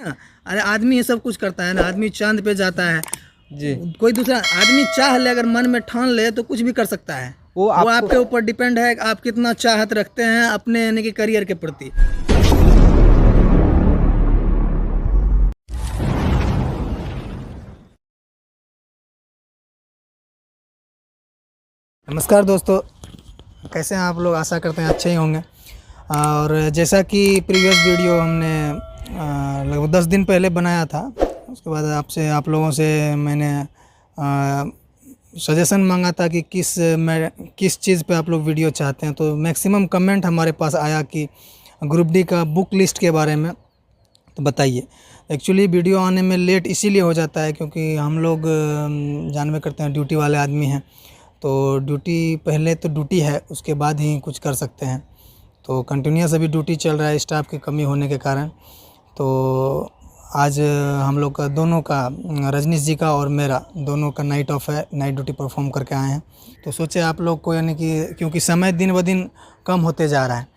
ना। अरे आदमी ये सब कुछ करता है ना, आदमी चांद पे जाता है जी। कोई दूसरा आदमी चाह ले, अगर मन में ठान ले तो कुछ भी कर सकता है। वो वो आपके ऊपर डिपेंड है आप कितना चाहत रखते हैं अपने यानी कि करियर के प्रति। नमस्कार दोस्तों, कैसे हैं आप लोग? आशा करते हैं अच्छे ही होंगे। और जैसा कि प्रीवियस वीडियो हमने लगभग 10 दिन पहले बनाया था, उसके बाद आप लोगों से मैंने सजेशन मांगा था कि किस चीज़ पे आप लोग वीडियो चाहते हैं। तो मैक्सिमम कमेंट हमारे पास आया कि ग्रुप डी का बुक लिस्ट के बारे में, तो बताइए। एक्चुअली वीडियो आने में लेट इसीलिए हो जाता है क्योंकि हम लोग जानवे करते हैं ड्यूटी वाले आदमी हैं, तो ड्यूटी पहले तो ड्यूटी है, उसके बाद ही कुछ कर सकते हैं। तो कंटिन्यूस अभी ड्यूटी चल रहा है स्टाफ की कमी होने के कारण। तो आज हम लोग का दोनों का, रजनीश जी का और मेरा दोनों का नाइट ऑफ है, नाइट ड्यूटी परफॉर्म करके आए हैं। तो सोचे आप लोग को यानी कि क्योंकि समय दिन ब दिन कम होते जा रहा है,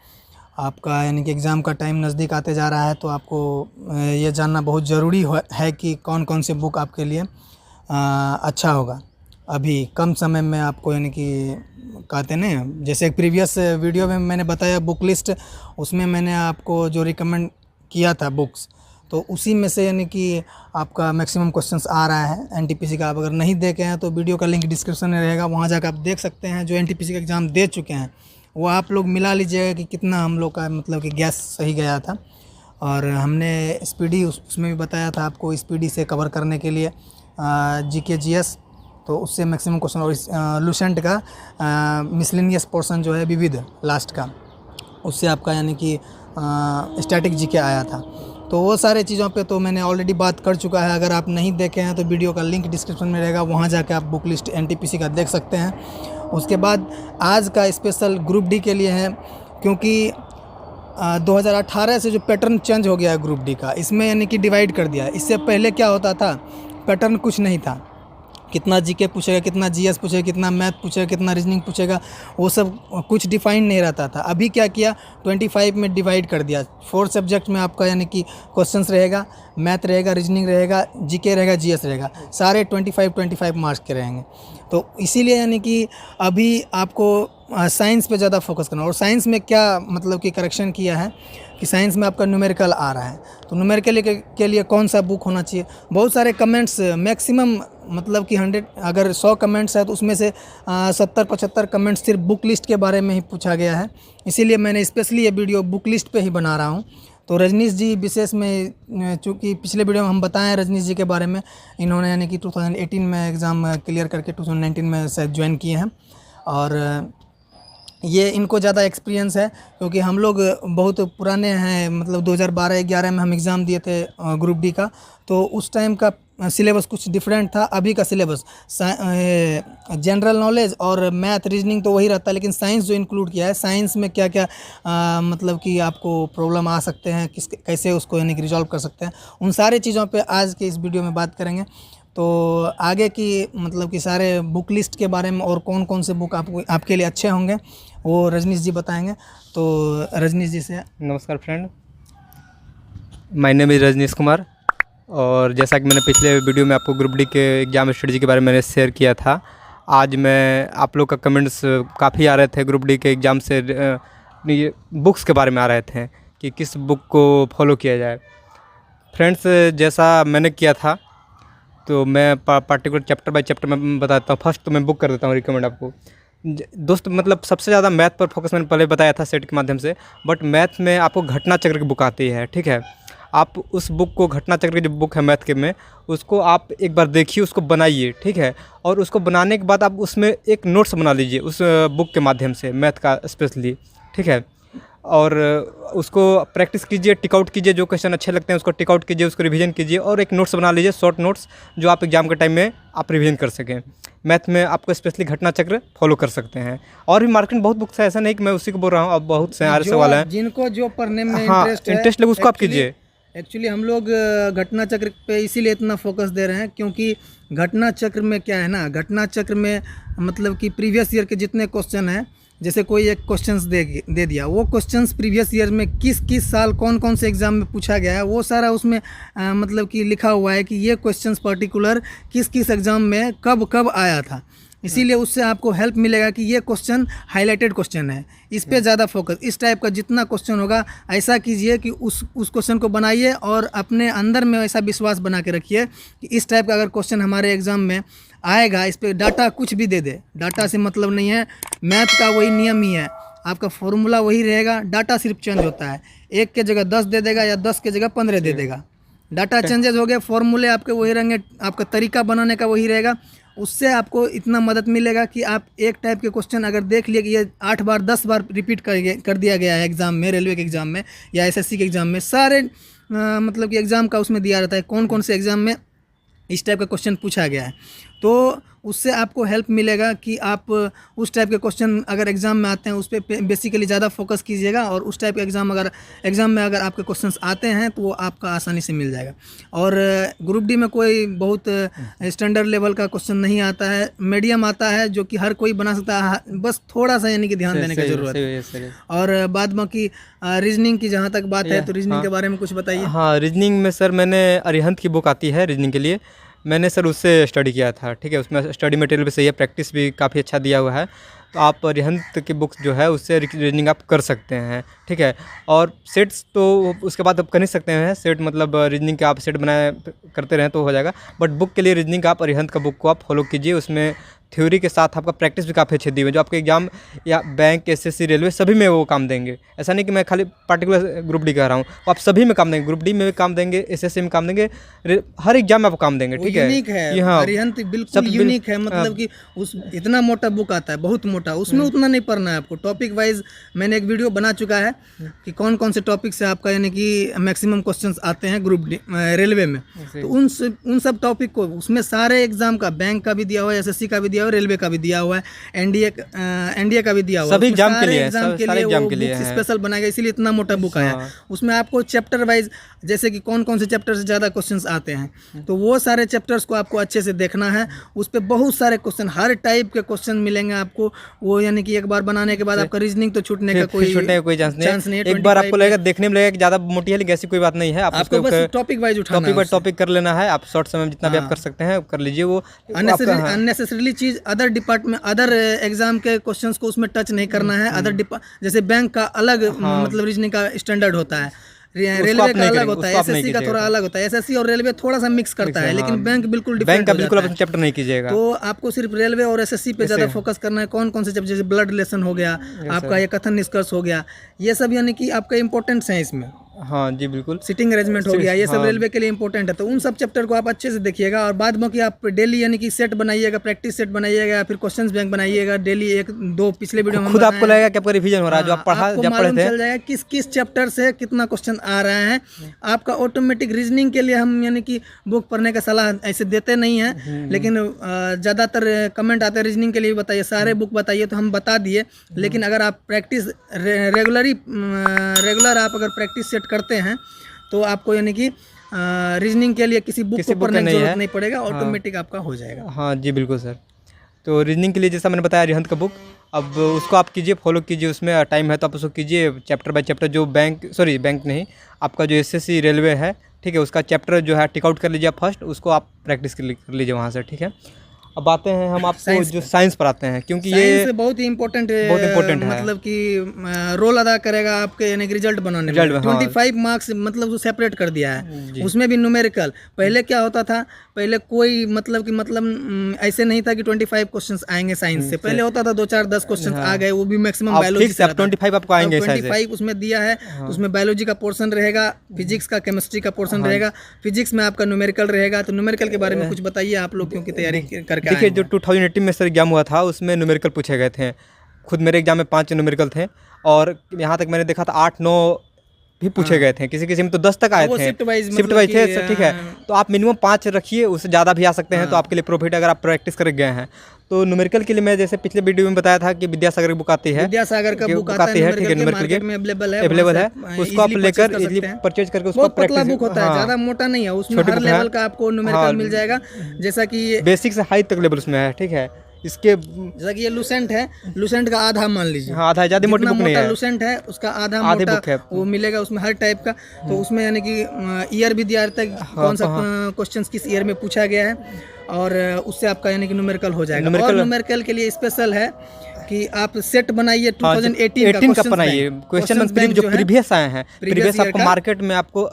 आपका यानी कि एग्ज़ाम का टाइम नज़दीक आते जा रहा है, तो आपको ये जानना बहुत ज़रूरी है कि कौन कौन से बुक आपके लिए अच्छा होगा अभी कम समय में आपको, यानी कि कहते हैं ना, जैसे एक प्रीवियस वीडियो में मैंने बताया बुक लिस्ट, उसमें मैंने आपको जो रिकमेंड किया था बुक्स, तो उसी में से यानी कि आपका मैक्सिमम क्वेश्चंस आ रहा है एनटीपीसी का। आप अगर नहीं देखे हैं तो वीडियो का लिंक डिस्क्रिप्शन में रहेगा, वहाँ जाकर आप देख सकते हैं। जो एनटीपीसी का एग्ज़ाम दे चुके हैं वो आप लोग मिला लीजिएगा कि कितना हम लोग का मतलब कि गैस सही गया था। और हमने स्पीडी उसमें भी बताया था आपको, स्पीडी से कवर करने के लिए जीके जीएस, तो उससे मैक्सिमम क्वेश्चन। और लूसेंट का मिसलेनियस पोर्शन जो है विविध लास्ट का, उससे आपका यानी कि स्टैटिक जीके आया था। तो वो सारे चीज़ों पे तो मैंने ऑलरेडी बात कर चुका है। अगर आप नहीं देखे हैं तो वीडियो का लिंक डिस्क्रिप्शन में रहेगा, वहाँ जाके आप बुक लिस्ट एनटीपीसी का देख सकते हैं। उसके बाद आज का स्पेशल ग्रुप डी के लिए है, क्योंकि 2018 से जो पैटर्न चेंज हो गया है ग्रुप डी का, इसमें यानी कि डिवाइड कर दिया है। इससे पहले क्या होता था, पैटर्न कुछ नहीं था, कितना जीके पूछेगा, कितना जीएस पूछेगा, कितना मैथ पूछेगा, कितना रीजनिंग पूछेगा, वो सब कुछ डिफाइन नहीं रहता था। अभी क्या किया, 25 में डिवाइड कर दिया। 4 सब्जेक्ट में आपका यानी कि क्वेश्चंस रहेगा, मैथ रहेगा, रीजनिंग रहेगा, जीके रहेगा, जीएस रहेगा, सारे 25 मार्क्स के रहेंगे। तो इसीलिए यानी कि अभी आपको साइंस पे ज़्यादा फोकस करना। और साइंस में क्या मतलब कि करेक्शन किया है कि साइंस में आपका न्यूमेरिकल आ रहा है, तो न्यूमेरिकल के लिए कौन सा बुक होना चाहिए। बहुत सारे कमेंट्स, मैक्सिमम मतलब कि 100 अगर 100 कमेंट्स है तो उसमें से 70-75 कमेंट्स सिर्फ बुक लिस्ट के बारे में ही पूछा गया है। इसीलिए मैंने स्पेशली ये वीडियो बुक लिस्ट पे ही बना रहा हूँ। तो रजनीश जी विशेष में, चूँकि पिछले वीडियो में हम बताएं रजनीश जी के बारे में, इन्होंने यानी कि 2018 में एग्ज़ाम क्लियर करके 2019 में शायद ज्वाइन किए हैं। और ये इनको ज़्यादा एक्सपीरियंस है क्योंकि हम लोग बहुत पुराने हैं, मतलब 2012-11 में हम एग्ज़ाम दिए थे ग्रुप डी का। तो उस टाइम का सिलेबस कुछ डिफरेंट था। अभी का सिलेबस जनरल नॉलेज और मैथ रीजनिंग तो वही रहता है, लेकिन साइंस जो इंक्लूड किया है, साइंस में क्या क्या मतलब कि आपको प्रॉब्लम आ सकते हैं, कैसे उसको यानी कि रिजॉल्व कर सकते हैं, उन सारी चीज़ों पे आज के इस वीडियो में बात करेंगे। तो आगे की मतलब कि सारे बुक लिस्ट के बारे में और कौन कौन से बुक आपके लिए अच्छे होंगे वो रजनीश जी बताएंगे। तो रजनीश जी से नमस्कार friend, my name is Rajneesh Kumar. और जैसा कि मैंने पिछले वीडियो में आपको ग्रुप डी के एग्ज़ाम स्ट्रेटजी के बारे में मैंने शेयर किया था, आज मैं आप लोग का कमेंट्स काफ़ी आ रहे थे ग्रुप डी के एग्ज़ाम से, ये बुक्स के बारे में आ रहे थे कि किस बुक को फॉलो किया जाए। फ्रेंड्स, जैसा मैंने किया था तो मैं पार्टिकुलर चैप्टर बाय चैप्टर में बताता हूँ। फर्स्ट तो मैं बुक कर देता हूँ रिकमेंड आपको। दोस्त मतलब सबसे ज़्यादा मैथ पर फोकस मैंने पहले बताया था सेट के माध्यम से, बट मैथ में आपको घटना चक्र की बुक आती है, ठीक है। आप उस बुक को, घटना चक्र की जो बुक है मैथ के में, उसको आप एक बार देखिए, उसको बनाइए, ठीक है। और उसको बनाने के बाद आप उसमें एक नोट्स बना लीजिए उस बुक के माध्यम से, मैथ का स्पेशली, ठीक है। और उसको प्रैक्टिस कीजिए, टिकआउट कीजिए, जो क्वेश्चन अच्छे लगते हैं उसको टिकआउट कीजिए, उसको रिवीजन कीजिए और एक नोट्स बना लीजिए, शॉर्ट नोट्स, जो आप एग्जाम के टाइम में आप रिवीजन कर सकें। मैथ में आपको स्पेशली घटना चक्र फॉलो कर सकते हैं। और भी मार्केट में बहुत बुक्स है, ऐसा नहीं कि मैं उसी को बोल रहा हूँ, अब बहुत सारे सवाल हैं जिनको जो पढ़ने में हाँ इंटरेस्ट लगे उसको आप कीजिए। एक्चुअली हम लोग घटना चक्र पे इसीलिए इतना फोकस दे रहे हैं क्योंकि घटना चक्र में क्या है ना, घटना चक्र में मतलब कि प्रीवियस ईयर के जितने क्वेश्चन हैं जैसे कोई एक क्वेश्चंस दे दिया, वो क्वेश्चंस प्रीवियस ईयर में किस किस साल कौन कौन से एग्ज़ाम में पूछा गया है, वो सारा उसमें मतलब कि लिखा हुआ है कि ये क्वेश्चंस पर्टिकुलर किस किस एग्ज़ाम में कब कब आया था। इसीलिए उससे आपको हेल्प मिलेगा कि ये क्वेश्चन हाईलाइटेड क्वेश्चन है, इस पे ज़्यादा फोकस, इस टाइप का जितना क्वेश्चन होगा ऐसा कीजिए कि उस क्वेश्चन को बनाइए और अपने अंदर में ऐसा विश्वास बना के रखिए कि इस टाइप का अगर क्वेश्चन हमारे एग्ज़ाम में आएगा, इस पे डाटा कुछ भी दे दे, डाटा से मतलब नहीं है, मैथ का वही नियम ही है, आपका फॉर्मूला वही रहेगा, डाटा सिर्फ चेंज होता है, 1 के जगह 10 दे देगा या 10 के जगह 15 दे देगा, डाटा चेंजेस हो गया, फॉर्मूले आपके वही रहेंगे, आपका तरीका बनाने का वही रहेगा। उससे आपको इतना मदद मिलेगा कि आप एक टाइप के क्वेश्चन अगर देख लिए कि ये 8 बार 10 बार रिपीट कर दिया गया है एग्ज़ाम में, रेलवे के एग्ज़ाम में या एसएससी के एग्ज़ाम में, सारे मतलब कि एग्ज़ाम का उसमें दिया रहता है कौन कौन से एग्ज़ाम में इस टाइप का क्वेश्चन पूछा गया है। तो उससे आपको हेल्प मिलेगा कि आप उस टाइप के क्वेश्चन अगर एग्ज़ाम में आते हैं उस पर बेसिकली ज़्यादा फोकस कीजिएगा, और उस टाइप के एग्ज़ाम में अगर आपके क्वेश्चंस आते हैं तो वो आपका आसानी से मिल जाएगा। और ग्रुप डी में कोई बहुत स्टैंडर्ड लेवल का क्वेश्चन नहीं आता है, मीडियम आता है जो कि हर कोई बना सकता है, बस थोड़ा सा यानी कि ध्यान देने की ज़रूरत है। और बाद बाकी रीजनिंग की जहाँ तक बात है तो रीजनिंग के बारे में कुछ बताइए। हाँ, रीजनिंग में सर मैंने अरिहंत की बुक आती है रीजनिंग के लिए, मैंने सर उससे स्टडी किया था, ठीक है, उसमें स्टडी मटेरियल भी सही है, प्रैक्टिस भी काफ़ी अच्छा दिया हुआ है, तो आप अरिहंत की बुक्स जो है उससे रीजनिंग आप कर सकते हैं, ठीक है। और सेट्स तो उसके बाद आप कर नहीं सकते हैं, सेट मतलब रीजनिंग के आप सेट बनाए करते रहें तो हो जाएगा, बट बुक के लिए रीजनिंग का आप अरिहंत का बुक को आप फॉलो कीजिए, उसमें थ्योरी के साथ आपका प्रैक्टिस भी काफ़ी अच्छी दी हुई है, जो आपके एग्जाम या बैंक, एसएससी, रेलवे सभी में वो काम देंगे। ऐसा नहीं कि मैं खाली पार्टिकुलर ग्रुप डी कह रहा हूँ, आप सभी में काम देंगे, ग्रुप डी में भी काम देंगे, एसएससी में काम देंगे, हर एग्जाम में आपको काम देंगे, ठीक है। यूनिक है, हाँ, अरिहंत बिल्कुल यूनिक है, मतलब कि उस इतना मोटा बुक आता है, बहुत मोटा, उसमें उतना नहीं पढ़ना है आपको, टॉपिक वाइज मैंने एक वीडियो बना चुका है कि कौन कौन से टॉपिक से आपका यानी कि मैक्सिमम क्वेश्चंस आते हैं ग्रुप डी रेलवे में, तो उन सब टॉपिक को उसमें सारे एग्जाम का, बैंक का भी दिया हुआ है, एसएससी का भी दिया हुआ है, रेलवे का भी दिया हुआ है, एनडीए का भी दिया हुआ है, सभी एग्जाम के लिए, सारे एग्जाम के लिए स्पेशल बनाया गया, इसीलिए इतना मोटा बुक आया। उसमें आपको चैप्टर वाइज जैसे कि कौन कौन से चैप्टर से ज़्यादा क्वेश्चंस आते हैं, तो वो सारे चैप्टर्स को आपको अच्छे से देखना है, उस पर बहुत सारे क्वेश्चन, हर टाइप के क्वेश्चन मिलेंगे आपको, वो यानी कि एक बार बनाने के बाद आपका रीजनिंग तो छूटने का कोई चांस नहीं है। एक बार आपको लगेगा, देखने में लगेगा कि ज़्यादा मोटी है, लेकिन ऐसी कोई बात नहीं है, आपको बस टॉपिक वाइज उठाना है, टॉपिक कर लेना है, आप शॉर्ट समय में जितना भी आप कर सकते हैं कर लीजिए। वो अननेसेसरीली चीज़ अदर एग्जाम के क्वेश्चंस को उसमें टच नहीं करना है, जैसे बैंक का अलग मतलब रीजनिंग का स्टैंडर्ड होता है, रेलवे का अलग होता है, एसएससी का थोड़ा अलग होता है, एसएससी और रेलवे थोड़ा सा मिक्स करता है, लेकिन बैंक बिल्कुल डिफरेंट, बैंक का बिल्कुल आप चैप्टर नहीं कीजिएगा। तो आपको सिर्फ रेलवे और एसएससी पे ज़्यादा फोकस करना है। कौन कौन से चैप्टर, जैसे ब्लड रिलेशन हो गया आपका, ये कथन निष्कर्ष हो गया, ये सब यानी कि आपका इंपॉर्टेंट्स हैं इसमें। हाँ जी बिल्कुल, सिटिंग अरेंजमेंट हो गया, ये सब रेलवे के लिए इंपॉर्टेंट है, तो उन सब चैप्टर को आप अच्छे से देखिएगा, और बाद बाकी आप डेली यानी कि सेट बनाइएगा, प्रैक्टिस सेट बनाइएगा, फिर क्वेश्चंस बैंक बनाइएगा डेली, 1-2 पिछले वीडियो में खुद आपको लगेगा कि आपका रिवीजन हो रहा है, जो आप पढ़े थे, चल जाएगा किस किस चैप्टर से कितना क्वेश्चन आ रहा है आपका। ऑटोमेटिक रीजनिंग के लिए हम यानी कि बुक पढ़ने का सलाह ऐसे देते नहीं है, लेकिन ज़्यादातर कमेंट आते हैं रीजनिंग के लिए बताइए, सारे बुक बताइए, तो हम बता दिए, लेकिन अगर आप प्रैक्टिस रेगुलर आप अगर प्रैक्टिस सेट करते हैं तो आपको यानी कि रीजनिंग के लिए किसी बुक को पढ़ने की जरूरत नहीं पड़ेगा, ऑटोमेटिक आपका हो जाएगा। हाँ जी बिल्कुल सर। तो रीजनिंग के लिए जैसा मैंने बताया अरिहंत का बुक, अब उसको आप कीजिए, फॉलो कीजिए, उसमें टाइम है तो आप उसको कीजिए चैप्टर बाय चैप्टर, जो बैंक नहीं, आपका जो एसएससी रेलवे है, ठीक है, उसका चैप्टर जो है टिक आउट कर लीजिए आप फर्स्ट, उसको आप प्रैक्टिस कर लीजिए वहाँ से, ठीक है। अब आते हैं हम आपको जो साइंस पढ़ाते हैं, क्योंकि ये बहुत ही इम्पोर्टेंट है, मतलब कि रोल अदा करेगा आपके यानी कि रिजल्ट बनाने में। 25 मार्क्स मतलब जो सेपरेट कर दिया है, उसमें भी न्यूमेरिकल। पहले क्या होता था, पहले कोई मतलब ऐसे नहीं था कि 25 क्वेश्चंस आएंगे साइंस से, पहले होता था 2-4-10 क्वेश्चन आ गए, वो भी मैक्सिमम बायोलॉजी से 25 आपको आएंगे, 25 उसमें दिया है, उसमें बायोलॉजी का पोर्शन रहेगा, फिजिक्स का, केमिस्ट्री का पोर्शन रहेगा, फिजिक्स में आपका न्यूमेरिकल रहेगा। तो न्यूमेरिकल के बारे में कुछ बताइए आप लोग, क्योंकि तैयारी करके देखिए, जो 2018 में सर एग्जाम हुआ था उसमें न्यूमेरिकल पूछे गए थे, खुद मेरे एग्जाम में 5 न्यूमेरिकल थे, और यहाँ तक मैंने देखा था 8-9 भी पूछे गए थे, किसी में तो 10 तक आए थे, शिफ्ट वाइज थे, ठीक है। तो आप मिनिमम 5 रखिए, उससे ज़्यादा भी आ सकते हैं, तो आपके लिए प्रॉफिट, अगर आप प्रैक्टिस कर गए हैं। तो न्यूमेरिकल के लिए मैं जैसे पिछले वीडियो में बताया था कि विद्यासागर की बुक आती है, विद्यासागर का बुक आती है, ठीक है, न्यूमेरिकल में अवेलेबल है, उसको आप लेकर इजीली परचेज करके उसको पतला बुक होता है, ज़्यादा मोटा नहीं है, उसमें हर लेवल का आपको न्यूमेरिकल मिल जाएगा, जैसा कि बेसिक से हाई तक लेवल उसमें है, ठीक है। इसके जैसा कि ये लूसेंट है, लूसेंट का आधा मान लीजिए, हाँ आधा, ज़्यादा मोटी बुक नहीं है, लूसेंट है उसका आधा आधे मोटा बुक है वो मिलेगा उसमें हर टाइप का। तो उसमें यानी कि ईयर भी दिया रहता है, कौन सा क्वेश्चन किस ईयर में पूछा गया है, और उससे आपका यानी कि न्यूमेरिकल हो जाएगा। और न्यूमेरिकल के लिए स्पेशल है कि आप सेट बनाइए 2018 का बनाइए, क्वेश्चन बैंक जो प्रीवियस आए हैं, प्रीवियस आपको मार्केट में आपको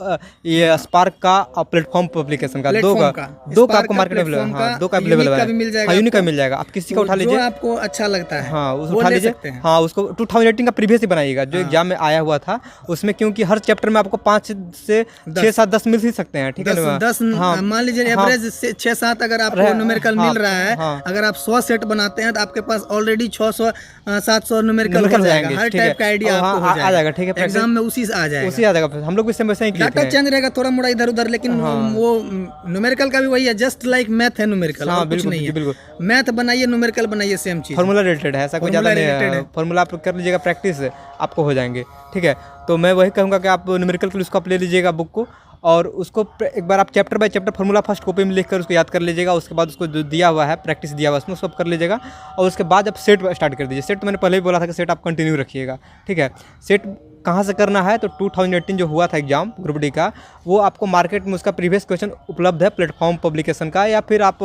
ये स्पार्क का और प्लेटफॉर्म पब्लिकेशन का दो का आपको मार्केट में, हाँ 2 का अवेलेबल है, हाँ यूनिक का मिल जाएगा। आप किसी का उठा लीजिए, आपको अच्छा लगता है, हाँ उसको उठा लीजिए, हाँ उसको 2018 का प्रीवियस ही बनाइएगा जो एग्जाम में आया हुआ था उसमें, क्योंकि हर चैप्टर में आपको 5 से 6 7 10 मिल ही सकते हैं, ठीक है ना, 10 मान लीजिए एवरेज 6 7 अगर आपको न्यूमेरिकल मिल रहा है, अगर आप 100 सेट बनाते हैं तो आपके पास ऑलरेडी 600 700 न्यूमेरिकल हो जाएगा, हर टाइप का आइडिया आपको हो जाएगा, ठीक है, एग्जाम में उसी से आ जाएगा। हम लोग भी सेम वैसे ही किए थे, डाटा चेंज रहेगा थोड़ा मोड़ा इधर उधर, लेकिन वो न्यूमेरिकल का भी वही है, जस्ट लाइक मैथ है न्यूमेरिकल, हाँ बिल्कुल नहीं है, बिल्कुल मैथ बनाइए न्यूमेरिकल बनाइए, सेम चीज, फार्मूला रिलेटेड है, ऐसा कोई ज़्यादा नहीं है, फार्मूला आप कर लीजिएगा प्रैक्टिस आपको हो जाएंगे, ठीक है। तो मैं वही कहूँगा कि आप न्यूमेरिकल के लिए उसको आप ले लीजिएगा बुक को, और उसको एक बार आप chapter by chapter formula first copy में लिखकर उसको याद कर लीजिएगा, उसके बाद उसको जो दिया हुआ है प्रैक्टिस दिया हुआ है उसमें उसको आप कर लीजिएगा, और उसके बाद आप सेट स्टार्ट कर दीजिए। सेट तो मैंने पहले भी बोला था कि सेट आप कंटिन्यू रखिएगा, ठीक है। सेट कहाँ से करना है, तो 2018 जो हुआ था एग्जाम ग्रुप डी का, वो आपको मार्केट में उसका प्रीवियस क्वेश्चन उपलब्ध है प्लेटफॉर्म पब्लिकेशन का, या फिर आप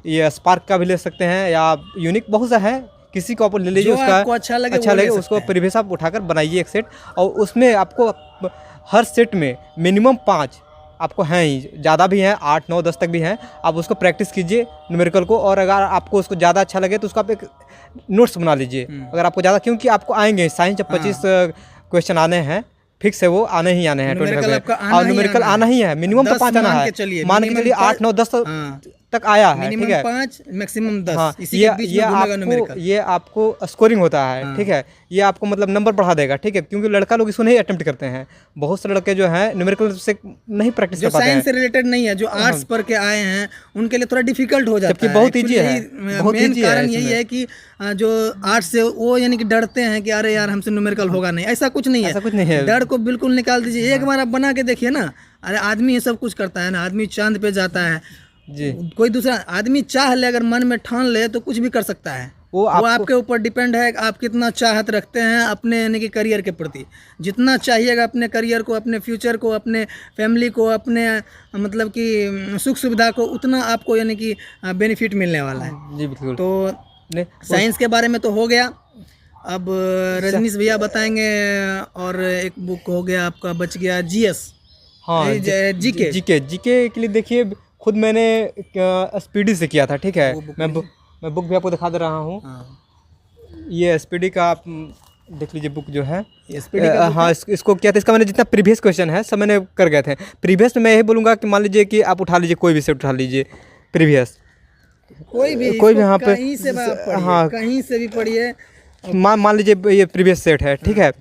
ये स्पार्क का भी ले सकते हैं, या यूनिक बहुत सा है, किसी को आप ले लीजिए, उसका अच्छा लगे उसको प्रीवियस आप उठाकर बनाइए एक सेट, और उसमें आपको हर सेट में मिनिमम 5 आपको हैं ही, ज़्यादा भी हैं 8 9 10 तक भी हैं, आप उसको प्रैक्टिस कीजिए न्यूमेरिकल को, और अगर आपको उसको ज़्यादा अच्छा लगे तो उसको आप एक नोट्स बना लीजिए, अगर आपको ज़्यादा, क्योंकि आपको आएंगे साइंस जब 25 क्वेश्चन आने हैं, फिक्स है वो आने ही आने हैं, 25 और न्यूमेरिकल आना ही है, मिनिमम तो 5 आना है, मान के चलिए 8 9 10 तक आया है, ठीक है, 5 मैक्सिमम 10, हाँ, इसी के बीच में घूमेगा न्यूमेरिकल, ये आपको स्कोरिंग होता है, ठीक है, ये आपको मतलब नंबर बढ़ा देगा, ठीक है, क्योंकि लड़का लोग इसको नहीं अटेम्प्ट करते हैं, बहुत से लड़के जो हैं न्यूमेरिकल से नहीं प्रैक्टिस कर पाते हैं, साइंस से रिलेटेड नहीं है, जो आर्ट्स पढ़ के आए हैं उनके लिए थोड़ा डिफिकल्ट हो जाता है, बहुत ईजी है, मेन कारण यही है कि जो आर्ट्स से वो यानी कि डरते हैं कि अरे यार हमसे न्यूमेरिकल होगा नहीं, ऐसा कुछ नहीं है, ऐसा कुछ नहीं है, डर को बिल्कुल निकाल दीजिए, एक बार आप बना के देखिए ना, अरे आदमी ये सब कुछ करता है ना, आदमी चांद पे जाता है जी, कोई दूसरा आदमी चाह ले, अगर मन में ठान ले तो कुछ भी कर सकता है, वो आपके ऊपर डिपेंड है आप कितना चाहत रखते हैं अपने यानी कि करियर के प्रति, जितना चाहिएगा अपने करियर को, अपने फ्यूचर को, अपने फैमिली को, अपने मतलब कि सुख सुविधा को, उतना आपको यानी कि बेनिफिट मिलने वाला है जी, बिल्कुल। तो साइंस के बारे में तो हो गया, अब रजनीश भैया बताएंगे, और एक बुक हो गया आपका बच गया जीएस, हाँ जीके के लिए देखिए, खुद मैंने एसपीडी से किया था, ठीक है, मैं बुक भी आपको दिखा दे रहा हूँ, ये एसपीडी का आप देख लीजिए बुक जो है, हाँ इसको क्या था, इसका मैंने जितना प्रीवियस क्वेश्चन है सब मैंने कर गए थे। प्रीवियस में मैं यही बोलूँगा कि मान लीजिए कि आप उठा लीजिए कोई भी सेट उठा लीजिए प्रीवियस, कोई भी यहाँ पे, हाँ कहीं से भी पढ़िए, मान लीजिए ये प्रीवियस सेट है, ठीक है,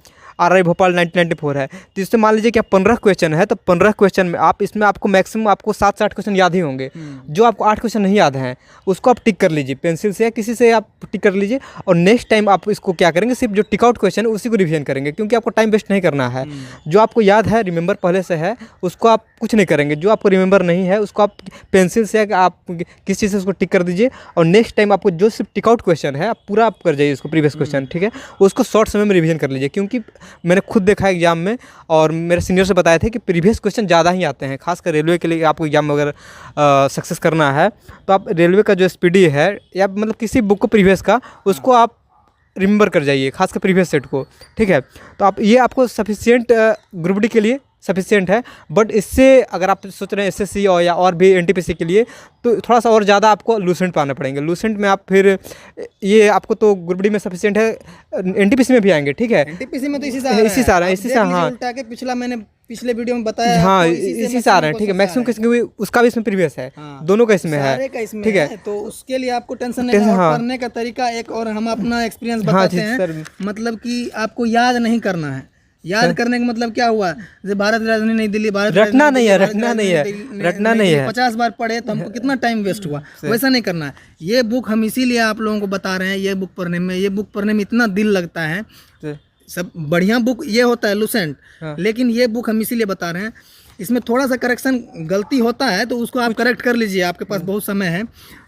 RI भोपाल 1994 है, तो इससे मान लीजिए कि 15 क्वेश्चन है, तो 15 क्वेश्चन में आप इसमें आपको मैक्सिमम आपको 7 से 8 क्वेश्चन याद ही होंगे, जो आपको 8 क्वेश्चन नहीं याद हैं उसको आप टिक कर लीजिए पेंसिल से या किसी से आप टिक कर लीजिए, और नेक्स्ट टाइम आप इसको क्या करेंगे, सिर्फ जो टिक आउट क्वेश्चन है उसी को रिवीजन करेंगे, क्योंकि आपको टाइम वेस्ट नहीं करना है, जो आपको याद है रिमेंबर पहले से है उसको आप कुछ नहीं करेंगे, जो आपको रिमेंबर नहीं है उसको आप पेंसिल से आप किस चीज़ से उसको टिक कर दीजिए, और नेक्स्ट टाइम आपको जो सिर्फ टिक आउट क्वेश्चन है आप पूरा आप कर जाइए उसको प्रीवियस क्वेश्चन, ठीक है, उसको शॉर्ट समय में रिवीजन कर लीजिए, क्योंकि मैंने खुद देखा एग्जाम में और मेरे सीनियर से बताए थे कि प्रीवियस क्वेश्चन ज़्यादा ही आते हैं, खासकर रेलवे के लिए आपको एग्जाम में अगर सक्सेस करना है तो आप रेलवे का जो एसपीडी है या मतलब किसी बुक को प्रीवियस का उसको आप रिमेंबर कर जाइए, खासकर प्रीवियस सेट को, ठीक है। तो आप ये आपको सफिशिएंट ग्रुप डी के लिए सफिशिएंट है, बट इससे अगर आप सोच रहे हैं एसएससी और या और भी एनटीपीसी के लिए तो थोड़ा सा और ज़्यादा आपको लूसेंट पे आना पड़ेंगे। लूसेंट में आप फिर ये आपको तो ग्रुप डी में सफिशिएंट है, एनटीपीसी में भी आएंगे, ठीक है, एनटीपीसी में तो इसी से आ रहा है, हाँ उल्टा के पिछला मैंने पिछले वीडियो में बताया, हाँ इसी से आ रहे हैं, ठीक है, मैक्सिमम क्योंकि उसका भी इसमें प्रीवियस है, दोनों का इसमें है, ठीक है, तो उसके लिए आपको टेंशन नहीं है, करने का तरीका एक और हम अपना एक्सपीरियंस बताते हैं, मतलब कि आपको याद नहीं करना है, याद करने का मतलब क्या हुआ, जैसे भारत राजधानी नई दिल्ली, भारत रटना नहीं है, रटना नहीं है, 50 बार पढ़े तो हमको कितना टाइम वेस्ट हुआ, वैसा नहीं करना है। ये बुक हम इसीलिए आप लोगों को बता रहे हैं, ये बुक पढ़ने में इतना दिल लगता है, सब बढ़िया बुक ये होता है लूसेंट, लेकिन ये बुक हम इसीलिए बता रहे हैं इसमें थोड़ा सा करेक्शन गलती होता है तो उसको आप करेक्ट कर लीजिए, आपके पास बहुत समय है।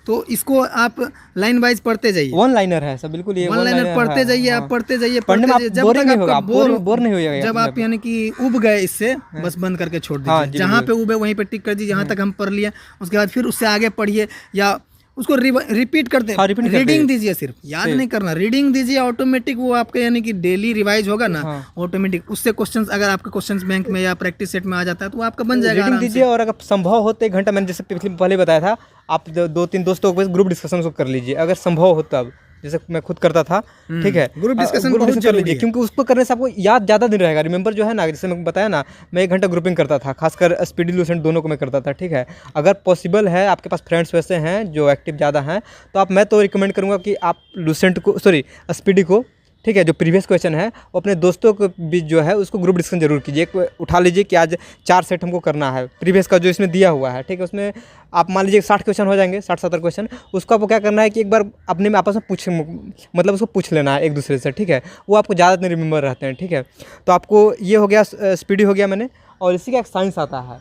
तो इसको आप लाइन वाइज पढ़ते जाइए, वन लाइनर है सब, बिल्कुल ये वन लाइनर पढ़ते जाइए, आप पढ़ते जाइए, पढ़ने में आप जब बोरिंग तक नहीं होगा, आपका बोर नहीं होगा। जब आप यानी कि उब गए इससे, बस बंद करके छोड़ दीजिए, जहाँ पे उबे वहीं पे टिक कर दीजिए, जहाँ तक हम पढ़ लिए, उसके बाद फिर उससे आगे पढ़िए या उसको रिपीट करते हैं। रीडिंग दीजिए, सिर्फ याद नहीं करना, रीडिंग दीजिए, ऑटोमेटिक वो आपके यानी कि डेली रिवाइज होगा ना, ऑटोमेटिक उससे क्वेश्चंस, अगर आपके क्वेश्चंस बैंक में या प्रैक्टिस सेट में आ जाता है तो वो आपका बन जाएगा। रीडिंग दीजिए, और अगर संभव हो तो 1 घंटा, मैंने जैसे पहले बताया था, आप 2-3 दोस्तों के ग्रुप डिस्कशन को कर लीजिए, अगर संभव हो तब, जैसे मैं खुद करता था, ठीक है, ग्रुप डिस्कशन कर लीजिए, क्योंकि उसको करने से आपको याद ज़्यादा दिन रहेगा। रिमेंबर जो है ना, जैसे मैं बताया ना, मैं 1 घंटा ग्रुपिंग करता था, खासकर स्पीडी लूसेंट दोनों को मैं करता था, ठीक है। अगर पॉसिबल है, आपके पास फ्रेंड्स वैसे हैं जो एक्टिव ज़्यादा हैं, तो मैं तो रिकमेंड करूँगा कि आप लूसेंट को, स्पीडी को, ठीक है, जो प्रीवियस क्वेश्चन है वो अपने दोस्तों के बीच जो है उसको ग्रुप डिस्कशन जरूर कीजिए। उठा लीजिए कि आज 4 सेट हमको करना है प्रीवियस का जो इसमें दिया हुआ है, ठीक है। उसमें आप मान लीजिए 60 क्वेश्चन हो जाएंगे, 60-70 क्वेश्चन, उसको आपको क्या करना है कि एक बार अपने में आपस में मतलब उसको पूछ लेना है एक दूसरे से, ठीक है। वो आपको ज़्यादा दिन रिमेंबर रहते हैं, ठीक है। तो आपको ये हो गया, स्पीडी हो गया मैंने, और इसी का एक साइंस आता है।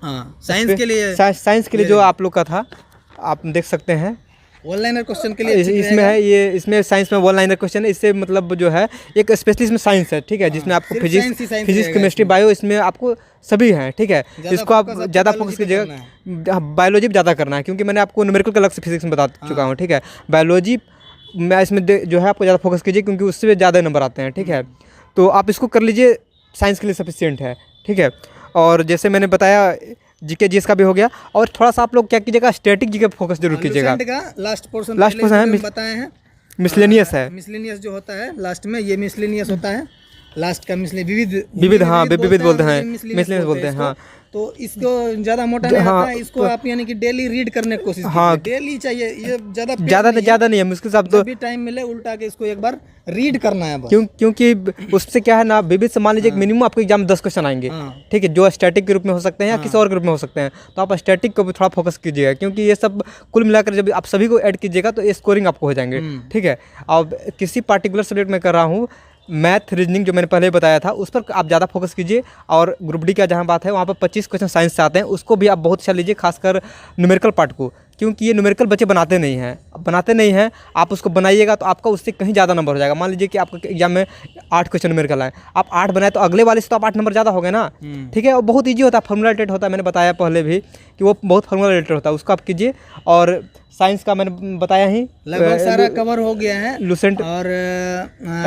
हाँ, साइंस के लिए जो आप लोग का था, आप देख सकते हैं वन लाइनर क्वेश्चन के लिए इसमें है, ये इसमें साइंस में वन लाइनर क्वेश्चन है। इससे मतलब जो है एक स्पेशली इसमें साइंस है, ठीक है, जिसमें आपको फिजिक्स केमिस्ट्री बायो, इसमें आपको सभी हैं, ठीक है। इसको आप ज़्यादा फोकस कीजिएगा, बायोलॉजी भी ज़्यादा करना है, क्योंकि मैंने आपको न्यूमेरिकल का अलग से फिजिक्स में बता चुका हूँ, ठीक है। बायोलॉजी में इसमें जो है आपको ज़्यादा फोकस कीजिए, क्योंकि उससे ज़्यादा नंबर आते हैं, ठीक है। तो आप इसको कर लीजिए, साइंस के लिए सफिशिएंट है, ठीक है। और जैसे मैंने बताया जीके जीएस का भी हो गया, और थोड़ा सा आप लोग क्या कीजिएगा, स्टैटिक जीके फोकस जरूर कीजिएगा। लास्ट पोर्शन है, बताए हैं, मिसलेनियस है, मिसलेनियस जो होता है लास्ट में, ये मिसलेनियस होता है लास्ट का, विविध, हाँ विविध बोलते हैं, मिसलेनियस बोलते हैं, हाँ। तो इसको ज़्यादा मोटा नहीं रहता है, इसको आप यानी कि डेली रीड करने की कोशिश कीजिए, डेली चाहिए, ये ज़्यादा नहीं है, मुश्किल से आप जब भी टाइम मिले उल्टा के इसको एक बार रीड करना है, क्योंकि उससे क्या है ना, विविध से मान लीजिए मिनिमम आपके एग्जाम में 10 क्वेश्चन आएंगे, ठीक है, जो स्टैटिक के रूप में हो सकते हैं या किसी और के रूप में हो सकते हैं। तो आप स्टैटिक को भी थोड़ा फोकस कीजिएगा, क्योंकि ये सब कुल मिलाकर जब आप सभी को ऐड कीजिएगा तो ये स्कोरिंग आपको हो जाएंगे, ठीक है। अब किसी पार्टिकुलर सब्जेक्ट में कर रहा हूँ, मैथ रीजनिंग जो मैंने पहले बताया था, उस पर आप ज़्यादा फोकस कीजिए। और ग्रुप डी का जहाँ बात है, वहाँ पर 25 क्वेश्चन साइंस से आते हैं, उसको भी आप बहुत अच्छा लीजिए, खासकर न्यूमेरिकल पार्ट को, क्योंकि ये न्यूमेरिकल बच्चे बनाते नहीं हैं। आप उसको बनाइएगा तो आपका उससे कहीं ज़्यादा नंबर हो जाएगा। मान लीजिए कि आपका एग्जाम में 8 क्वेश्चन न्यूमेरिकल आए, आप 8 बनाए तो अगले वाले से तो आप 8 नंबर ज़्यादा हो गए ना, ठीक है। और बहुत ईजी होता है, फॉर्मूला रिलेटेड होता है, मैंने बताया पहले भी कि वो बहुत फॉर्मूला रिलेटेड होता है, उसको आप कीजिए। और साइंस का मैंने बताया ही, लगभग सारा कवर हो गया है, लूसेंट और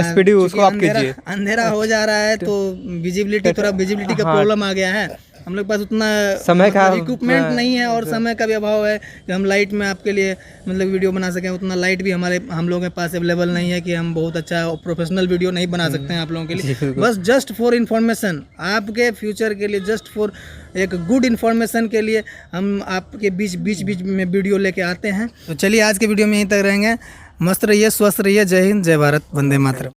स्पीडी उसको आप कीजिए। अंधेरा हो जा रहा है तो विजिबिलिटी का प्रॉब्लम आ गया है, हम लोग पास उतना समय का इक्विपमेंट नहीं है, और समय का भी अभाव है कि हम लाइट में आपके लिए मतलब वीडियो बना सकें। उतना लाइट भी हम लोगों के पास अवेलेबल नहीं है कि हम बहुत अच्छा प्रोफेशनल वीडियो नहीं बना सकते हैं आप लोगों के लिए। बस जस्ट फॉर इन्फॉर्मेशन, आपके फ्यूचर के लिए, जस्ट फॉर एक गुड इन्फॉर्मेशन के लिए हम आपके बीच में वीडियो लेके आते हैं। तो चलिए आज के वीडियो में यहीं तक रहेंगे। मस्त रहिए, स्वस्थ रहिए, जय हिंद, जय भारत, वंदे मातरम।